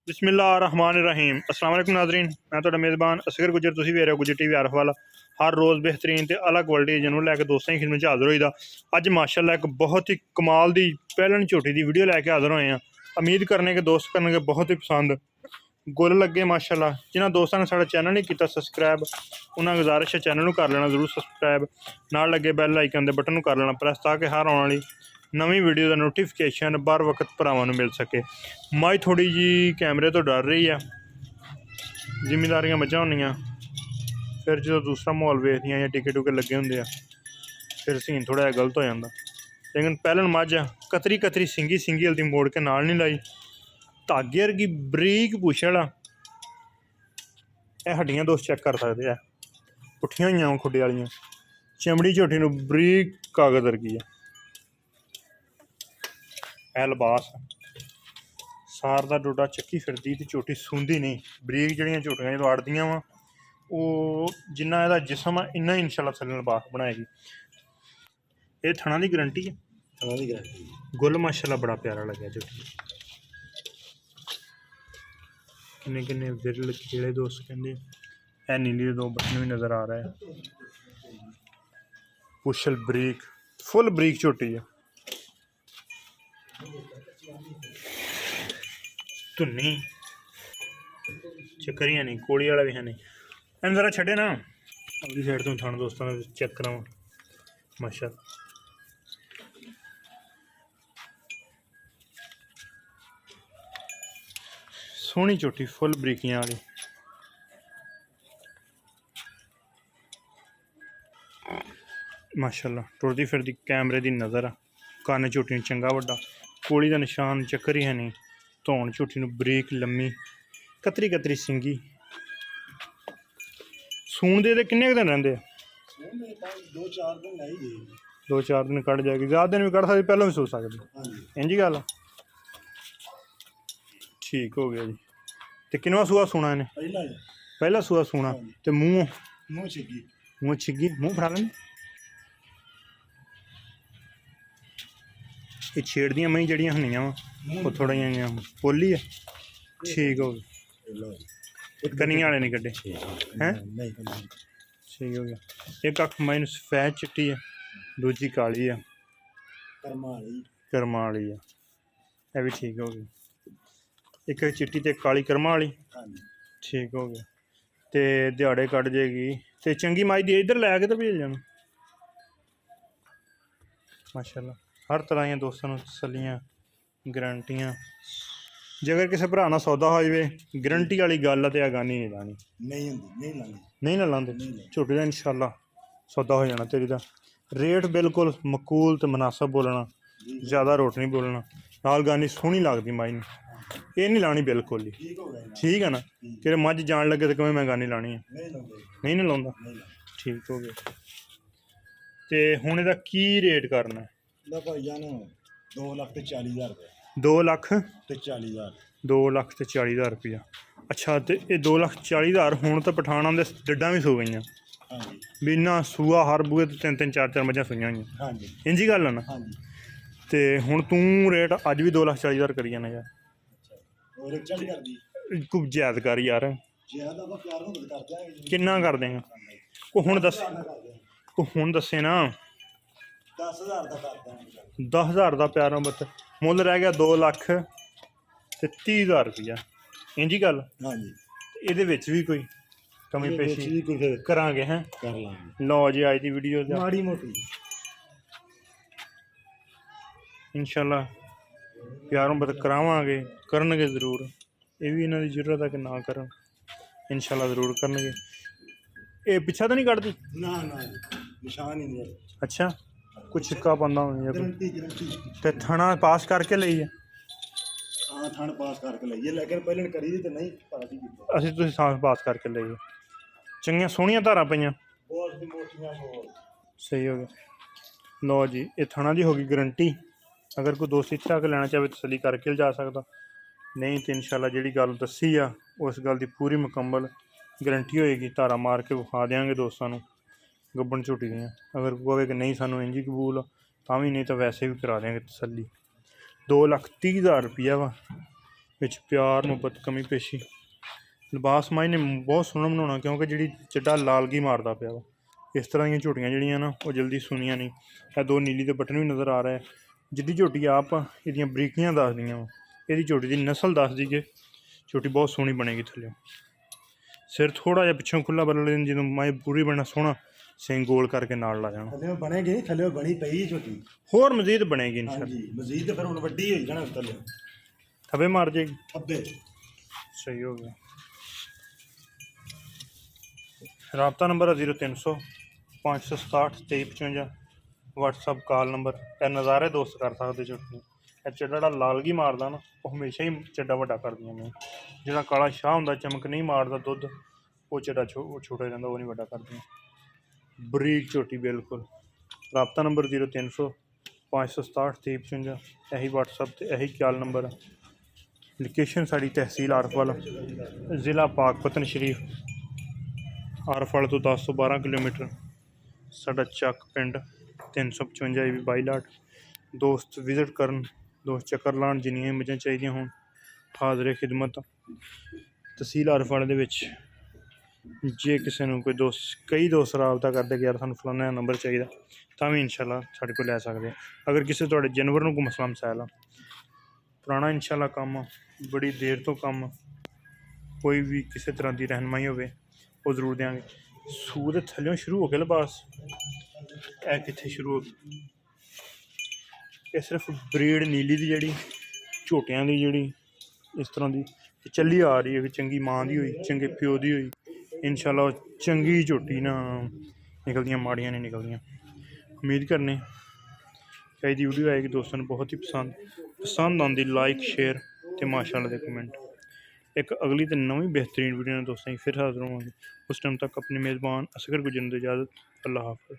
बिस्मिल्लाहिर्रहमानिर्रहीम अस्सलाम वालेकुम नाज़रीन, मैं तुहाडा मेज़बान असगर गुज्जर। तुसीं वेख रहे हो गुज्जर टीवी अरफवाला। हर रोज़ बेहतरीन ते अलग क्वालिटी जनूं लैके दोस्तें की खिदमत च हाज़र होई दा। अज माशाअल्लाह एक बहुत ही कमाल दी पैलन झोटी दी वीडियो लैके हाज़र होए हैं। उम्मीद करने के दोस्त करने बहुत ही पसंद गुल लगे माशाअल्लाह। जिन्हां दोस्तां ने साडा चैनल नहीं किया सबसक्राइब, उन्हां गुजारिश है चैनल नूं कर लेना जरूर सबसक्राइब, नाल लगे बैल आइकन दे बटन नूं कर लेना प्रेस, ताकि हर आने वाली नवीं वीडियो का नोटिफिकेशन बर वक्त भरावां नूं मिल सके। मझ थोड़ी जी कैमरे तो डर रही है, जिमीदारियां मझां होंदियां, फिर जो दूसरा माहौल वेखदियां या टिके टुके लगे होंदे आ, फिर सीन थोड़ा जिहा गलत हो जाता। लेकिन पैहलन मझ कतरी कतरी सिंगी सिंगी हल्दी मोड़ के नाल नहीं लाई, धागे वर्गी बरीक पुछ वाला। यह हड्डियां दोस्त चेक कर सकते हैं, पुट्ठियां होइयां खुड्डे वालियां, चमड़ी झोटी नूं बरीक कागज वर्गी है। है लबास सार का डोडा चक्की फिरदी ते झोटी सूंदी नहीं। बरीक जड़ियां झोटियां जो अड़दियां वा, वो जिन्ना इहदा जिसम है इन्ना ही इंशाल्लाह थल्ले लबास बनाएगी। ये थणा की गारंटी है, थणा की गारंटी। गुल माशाल्लाह बड़ा प्यारा लगे झोटी। किन्ने किन्ने विरल खेले दोस्त कहते है, नीली दो बटन भी नज़र आ रहा है। पुछल बरीक फुल बरीक झोटी है, धुन्नी चक्करिया नहीं, कोड़ी वाला भी है नहीं। इन जरा छड़े ना अगली साइड तो थाने दोस्तों ने चेक करावा माशाल्लाह। सोहनी झोटी फुल बरीकियां वाली। माशाल्लाह टुरदी फिरदी कैमरे की नज़र आ। कन्न झोटी चंगा वड्डा, कोड़ी का निशान चक्कर ही है नहीं। धौन झोटी नूं बरीक लम्मी, कतरी कतरी सिंगी। सूण दे किन्ने दिन रहिंदे? 2-4 दिन कट जाएगी, ज़्यादा दिन भी कट सकती, पहलों भी सो सकती। इंजी गल ठीक हो गया जी। तो किनवा सूआ सूना इन्हें? पहला सूआ सूना। तो मूँह छिग्गी मूँह फड़ा लें। ये छेड़दियां मई जड़ियां हनियां वा वो थोड़ा जिहा पोली है। ठीक हो गया, कनिया वाले नहीं कड्डे हैं, ठीक हो गया। एक अख मई सफेद चिट्टी है, दूजी काली है, करमा वाली है, यह भी ठीक हो गई। एक चिट्टी ते काली करमा वाली, ठीक हो गया। तो दिहाड़े कट जाएगी। तो चंगी माई दी इधर लैके तो भेज जाना माशाल्लाह। हर तरह दी दोस्तों नूं तसल्लियां गारंटियां। जे अगर किसी भरा ना सौदा हो जाए, गारंटी वाली गल तो गानी नहीं लानी, नहीं ना लाते झोटी का इंशाल्लाह सौदा हो जाना तेरी दा। रेट बिल्कुल मकूल तो मुनासब बोलना, ज़्यादा रोट नहीं बोलना। नाल गानी सोहनी लगती माई नूं, ये नहीं लानी बिल्कुल ही, ठीक है ना। कि मझ जान लगे तो कमें मैं गानी लानी है, नहीं ना लाउंदा, ठीक हो गया। तो हुण इहदा की रेट करना है? 2,40,000 2,40,000 रुपया। अच्छा, तो ये 2,40,000 हुण तो पठान आंदे डड्डां भी सो गई भी इन्ना सूआ हर बूहे तो 3-3 4-4 मझां सूइयां होईयां, इंजी गल है ना। तो हुण तूं रेट अज भी 2,40,000 करी जाना यार, कुछ जायद कर यार। किन्ना कर देंगा? हुण दस्से ना 10,000 का प्यारा बत मुल रह गया 2,30,000 रुपया, इंजी गल। ये भी कोई कमी पेशी करांगे हैं, लो जी अज की वीडियो माड़ी मोटी इंशाल्लाह प्यारों बत करावांगे, करनगे जरूर। ये भी इन्हां दी जरूरत है कि ना करन, इंशाल्लाह जरूर करनगे। ये पिछा तो नहीं कटदी? निशान ही नहीं। अच्छा, कुछ सिक्का पांदा होना ते थाना पास करके लई है। हाँ, थाना पास करके लई है, लेकिन पहले करी दी ते नहीं पता सी कीता। असीं तुसीं सांस पास करके लई है। चंगियां सोहणियां धारां पईयां, सही हो गया। लो जी, ये थाना दी होगी गारंटी। अगर कोई दोस्त इत्थे आके लैना चाहे तसली करके जा सकदा, नहीं तो इंशाल्लाह जिहड़ी गल दस्सी आ उस गल दी पूरी मुकम्मल गारंटी होएगी। धारा मार के विखा देंगे दोस्तों नूं गब्बन झोटी दियां। अगर कहे कि नहीं सानूं इंजी कबूल तां भी, नहीं तो वैसे भी करा देंगे तसल्ली। 2,30,000 रुपया वा ਵਿੱਚ ਪਿਆਰ ਮੁਹੱਬਤ ਕਮੀ ਪੇਸ਼ੀ। ਲਿਬਾਸ ਮਾਈ ਨੇ ਬਹੁਤ ਸੋਹਣਾ ਬਣਾਉਣਾ ਕਿਉਂਕਿ ਜਿਹੜੀ ਚੱਡਾ ਲਾਲਗੀ ਮਾਰਦਾ ਪਿਆ ਵਾ। ਇਸ ਤਰ੍ਹਾਂ ਦੀਆਂ ਝੋਟੀਆਂ ਜਿਹੜੀਆਂ ਨਾ ਉਹ ਜਲਦੀ ਸੁਣੀਆਂ ਨਹੀਂ। ਇਹ ਦੋ ਨੀਲੀ ਦੇ ਬਟਨ ਵੀ ਨਜ਼ਰ ਆ ਰਹੇ। ਜਿੱਡੀ ਝੋਟੀ ਆਪ ਇਹਦੀਆਂ ਬਰੀਕੀਆਂ ਦੱਸਦੀਆਂ ਵਾ, ਇਹਦੀ ਝੋਟੀ ਦੀ ਨਸਲ ਦੱਸਦੀ ਕਿ ਝੋਟੀ ਬਹੁਤ ਸੋਹਣੀ ਬਣੇਗੀ। ਥੱਲੇ ਸਿਰ ਥੋੜ੍ਹਾ ਜਿਹਾ ਪਿੱਛੋਂ ਖੁੱਲ੍ਹਾ ਬਦਲ ਲੈਣ, ਜਦੋਂ ਮਾਈ ਪੂਰੀ ਬਣਨਾ ਸੋਹਣਾ ਸਿੰਘ ਗੋਲ ਕਰਕੇ ਨਾਲ ਲਾ ਜਾਣਾ। ਥੱਲੇ ਬਣੇਗੀ, ਥੱਲੇ ਬਣੀ ਪਈ ਝੋਟੀ, ਹੋਰ ਮਜ਼ੀਦ ਬਣੇਗੀ ਇਨਸ਼ਾਅੱਲਾ। ਹਾਂਜੀ ਮਜ਼ੀਦ ਫਿਰ ਹੁਣ ਵੱਡੀ ਹੋਈ ਜਾਣਾ ਥੱਲੇ ਥੱਬੇ ਮਾਰ ਜਾਏਗੀ। ਅੱਬੇ ਸਹੀ ਹੋ ਗਿਆ। ਰਾਬਤਾ ਨੰਬਰ ਹੈ 0300 567 2355। WhatsApp call number. ਇਹ ਨਜ਼ਾਰੇ ਦੋਸਤ ਕਰ ਸਕਦੇ ਝੋਟੀ। ਇਹ ਚੱਡਾ ਜਿਹੜਾ ਲਾਲਗੀ ਮਾਰਦਾ ਨਾ ਉਹ ਹਮੇਸ਼ਾ ਹੀ ਚੱਡਾ ਵੱਡਾ ਕਰਦੀਆਂ ਨੇ। ਜਿਹੜਾ ਕਾਲਾ ਸ਼ਾਹ ਹੁੰਦਾ ਚਮਕ ਨਹੀਂ ਮਾਰਦਾ ਦੁੱਧ, ਉਹ ਚੱਡਾ ਛੋਟਾ ਰਹਿੰਦਾ, ਉਹ ਨਹੀਂ ਵੱਡਾ ਕਰਦੀਆਂ। ਬਰੀਕ ਝੋਟੀ ਬਿਲਕੁਲ। ਰਾਬਤਾ ਨੰਬਰ 0300 567 2355। ਇਹੀ WhatsApp ਤੇ ਇਹੀ ਕਾਲ ਨੰਬਰ ਹੈ। ਲੋਕੇਸ਼ਨ ਸਾਡੀ ਤਹਿਸੀਲ ਆਰਫਵਾਲਾ, ਜ਼ਿਲ੍ਹਾ ਪਾਕਪਤਨ ਸ਼ਰੀਫ। ਆਰਫਵਾਲਾ ਤੋਂ 10 ਤੋਂ 12 ਕਿਲੋਮੀਟਰ ਸਾਡਾ ਚੱਕ ਪਿੰਡ। 355 ਵੀ ਬਾਈਲਾਟ। ਦੋਸਤ ਵਿਜ਼ਿਟ ਕਰਨ, ਦੋਸਤ ਚੱਕਰ ਲਾਉਣ, ਜਿੰਨੀਆਂ ਮੱਝਾਂ ਚਾਹੀਦੀਆਂ ਹੋਣ ਹਾਜ਼ਰ ਖਿਦਮਤ। ਤਹਿਸੀਲ ਆਰਫਵਾਲਾ ਦੇ ਵਿੱਚ ਜੇ ਕਿਸੇ ਨੂੰ ਕੋਈ ਕਈ ਦੋਸਤ ਰਾਬਤਾ ਕਰਦੇ ਕਿ ਯਾਰ ਸਾਨੂੰ ਫਲਾਣਾ ਨੰਬਰ ਚਾਹੀਦਾ, ਤਾਂ ਵੀ ਇਨਸ਼ਾਅੱਲਾ ਸਾਡੇ ਕੋਲ ਲੈ ਸਕਦੇ। ਅਗਰ ਕਿਸੇ ਤੁਹਾਡੇ ਜਾਨਵਰ ਨੂੰ ਕੋਈ ਮਸਲਾ ਮਸਾਇਲ ਆ, ਪੁਰਾਣਾ ਇਨਸ਼ਾਅੱਲਾ ਕੰਮ ਆ, ਬੜੀ ਦੇਰ ਤੋਂ ਕੰਮ, ਕੋਈ ਵੀ ਕਿਸੇ ਤਰ੍ਹਾਂ ਦੀ ਰਹਿਨਮਾਈ ਹੋਵੇ ਉਹ ਜ਼ਰੂਰ ਦਿਆਂਗੇ। ਸੂਰ ਦੇ ਥੱਲਿਓਂ ਸ਼ੁਰੂ ਹੋ ਕੇ ਲਿਬਾਸ ਇਹ ਕਿੱਥੇ ਸ਼ੁਰੂ ਹੋ ਗਈ। ਇਹ ਸਿਰਫ ਬਰੀਡ ਨੀਲੀ ਦੀ ਜਿਹੜੀ ਝੋਟਿਆਂ ਦੀ ਜਿਹੜੀ ਇਸ ਤਰ੍ਹਾਂ ਦੀ ਚੱਲੀ ਆ ਰਹੀ ਹੈ ਕਿ ਚੰਗੀ ਮਾਂ ਦੀ ਹੋਈ, ਚੰਗੇ ਪਿਓ ਦੀ ਹੋਈ, ਇਨਸ਼ਾਅੱਲਾ ਉਹ ਚੰਗੀ ਝੋਟੀ ਨਾ ਨਿਕਲਦੀਆਂ, ਮਾੜੀਆਂ ਨਹੀਂ ਨਿਕਲਦੀਆਂ। ਉਮੀਦ ਕਰਨੇ ਚਾਹੀਦੀ ਵੀਡੀਓ ਆਏਗੀ ਦੋਸਤਾਂ ਨੂੰ ਬਹੁਤ ਹੀ ਪਸੰਦ ਆਉਂਦੀ। ਲਾਈਕ ਸ਼ੇਅਰ ਅਤੇ ਮਾਸ਼ਾਅੱਲਾ ਦੇ ਕਮੈਂਟ। ਇੱਕ ਅਗਲੀ ਤੇ ਨਵੀਂ ਬਿਹਤਰੀਨ ਵੀਡੀਓ ਨਾਲ ਦੋਸਤਾਂ ਫਿਰ ਹਾਜ਼ਰ ਹੋਵਾਂਗੇ। ਉਸ ਟਾਈਮ ਤੱਕ ਆਪਣੇ ਮੇਜ਼ਬਾਨ ਅਸਗਰ ਗੁੱਜਰ ਨੂੰ ਇਜਾਜ਼ਤ। ਅੱਲਾ ਹਾਫਿਜ਼।